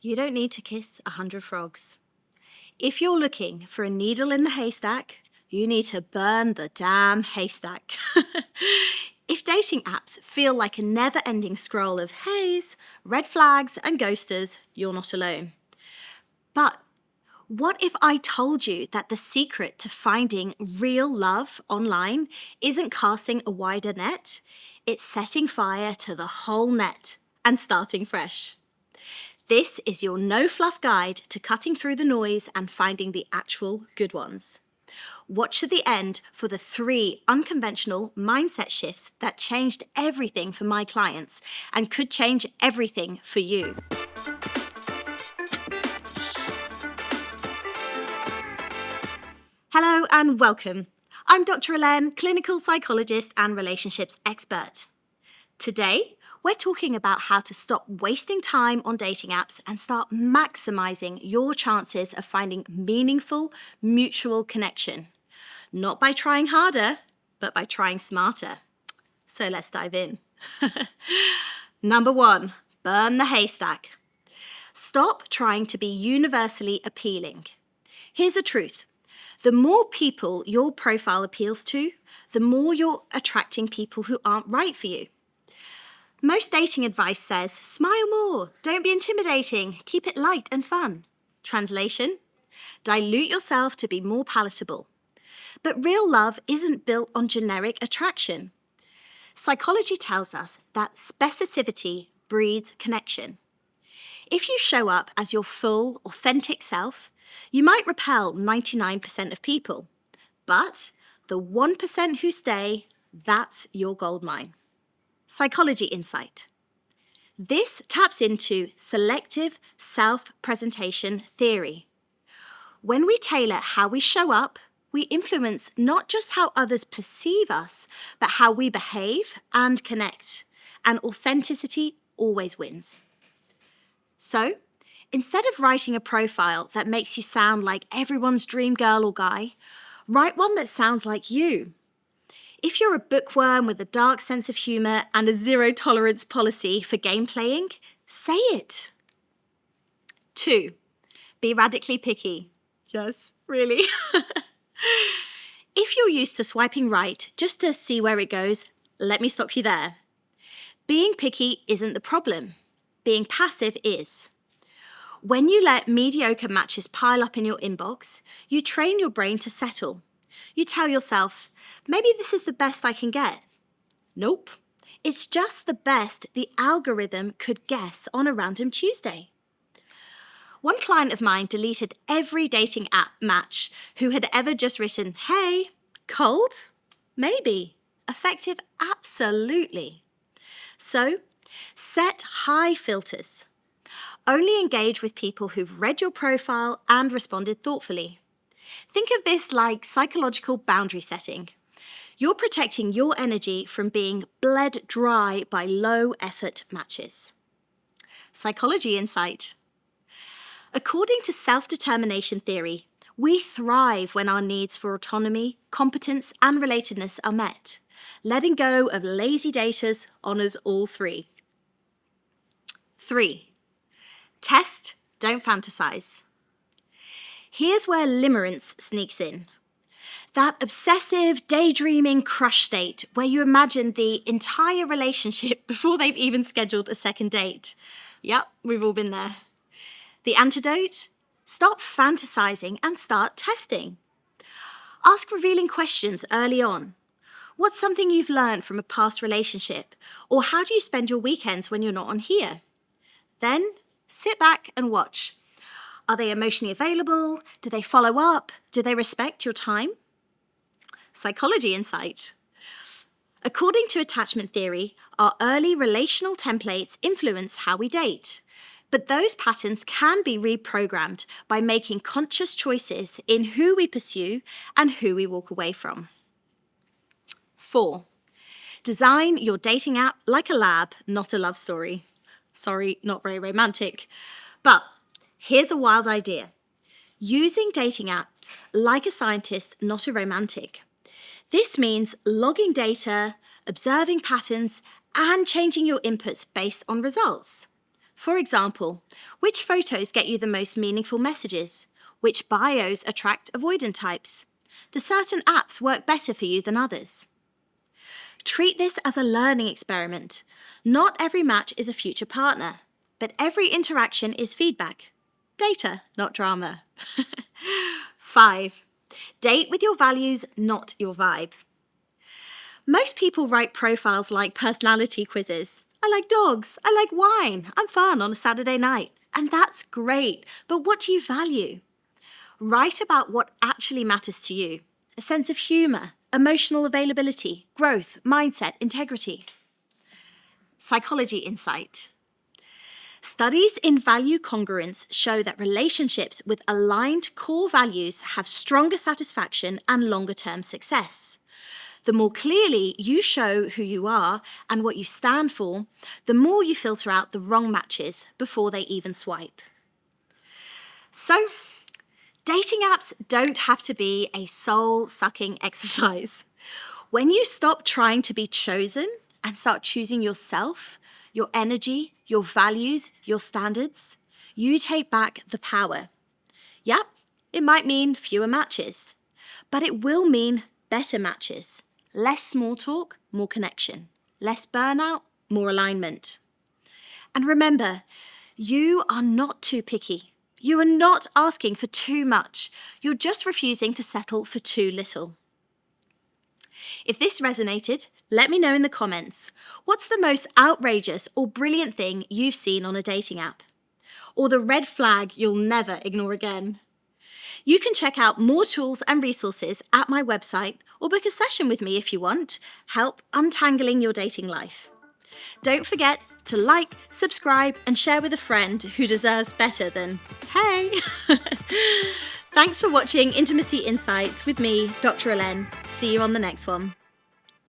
You don't need to kiss 100 frogs. If you're looking for a needle in the haystack, you need to burn the damn haystack. If dating apps feel like a never-ending scroll of haze, red flags, and ghosters, you're not alone. But what if I told you that the secret to finding real love online isn't casting a wider net? It's setting fire to the whole net and starting fresh. This is your no-fluff guide to cutting through the noise and finding the actual good ones. Watch to the end for the 3 unconventional mindset shifts that changed everything for my clients and could change everything for you. Hello and welcome. I'm Dr. Helene, clinical psychologist and relationships expert. Today, we're talking about how to stop wasting time on dating apps and start maximizing your chances of finding meaningful, mutual connection. Not by trying harder, but by trying smarter. So let's dive in. Number 1, burn the haystack. Stop trying to be universally appealing. Here's the truth. The more people your profile appeals to, the more you're attracting people who aren't right for you. Most dating advice says, smile more, don't be intimidating, keep it light and fun. Translation, dilute yourself to be more palatable. But real love isn't built on generic attraction. Psychology tells us that specificity breeds connection. If you show up as your full, authentic self, you might repel 99% of people. But the 1% who stay, that's your goldmine. Psychology insight. This taps into selective self-presentation theory. When we tailor how we show up, we influence not just how others perceive us, but how we behave and connect. And authenticity always wins. So, instead of writing a profile that makes you sound like everyone's dream girl or guy, write one that sounds like you. If you're a bookworm with a dark sense of humor and a zero-tolerance policy for game playing, say it. 2, be radically picky. Yes, really? If you're used to swiping right just to see where it goes, let me stop you there. Being picky isn't the problem. Being passive is. When you let mediocre matches pile up in your inbox, you train your brain to settle. You tell yourself, maybe this is the best I can get. Nope, it's just the best the algorithm could guess on a random Tuesday. One client of mine deleted every dating app match who had ever just written, hey, cold? Maybe. Effective? Absolutely. So, set high filters. Only engage with people who've read your profile and responded thoughtfully. Think of this like psychological boundary setting. You're protecting your energy from being bled dry by low-effort matches. Psychology insight. According to self-determination theory, we thrive when our needs for autonomy, competence, and relatedness are met. Letting go of lazy daters honors all 3. 3. Test, don't fantasize. Here's where limerence sneaks in. That obsessive, daydreaming crush state where you imagine the entire relationship before they've even scheduled a second date. Yep, we've all been there. The antidote? Stop fantasizing and start testing. Ask revealing questions early on. What's something you've learned from a past relationship? Or how do you spend your weekends when you're not on here? Then sit back and watch. Are they emotionally available? Do they follow up? Do they respect your time? Psychology insight. According to attachment theory, our early relational templates influence how we date. But those patterns can be reprogrammed by making conscious choices in who we pursue and who we walk away from. 4, design your dating app like a lab, not a love story. Sorry, not very romantic. But here's a wild idea. Using dating apps like a scientist, not a romantic. This means logging data, observing patterns, and changing your inputs based on results. For example, which photos get you the most meaningful messages? Which bios attract avoidant types? Do certain apps work better for you than others? Treat this as a learning experiment. Not every match is a future partner, but every interaction is feedback. Data, not drama. 5. Date with your values, not your vibe. Most people write profiles like personality quizzes. I like dogs, I like wine, I'm fun on a Saturday night. And that's great, but what do you value? Write about what actually matters to you. A sense of humour, emotional availability, growth, mindset, integrity. Psychology insight. Studies in value congruence show that relationships with aligned core values have stronger satisfaction and longer-term success. The more clearly you show who you are and what you stand for, the more you filter out the wrong matches before they even swipe. So, dating apps don't have to be a soul-sucking exercise. When you stop trying to be chosen and start choosing yourself, your energy, your values, your standards, you take back the power. Yep, it might mean fewer matches, but it will mean better matches. Less small talk, more connection. Less burnout, more alignment. And remember, you are not too picky. You are not asking for too much. You're just refusing to settle for too little. If this resonated, let me know in the comments. What's the most outrageous or brilliant thing you've seen on a dating app? Or the red flag you'll never ignore again? You can check out more tools and resources at my website or book a session with me if you want. Help untangling your dating life. Don't forget to like, subscribe, and share with a friend who deserves better than, hey! Thanks for watching Intimacy Insights with me, Dr. Helene. See you on the next one.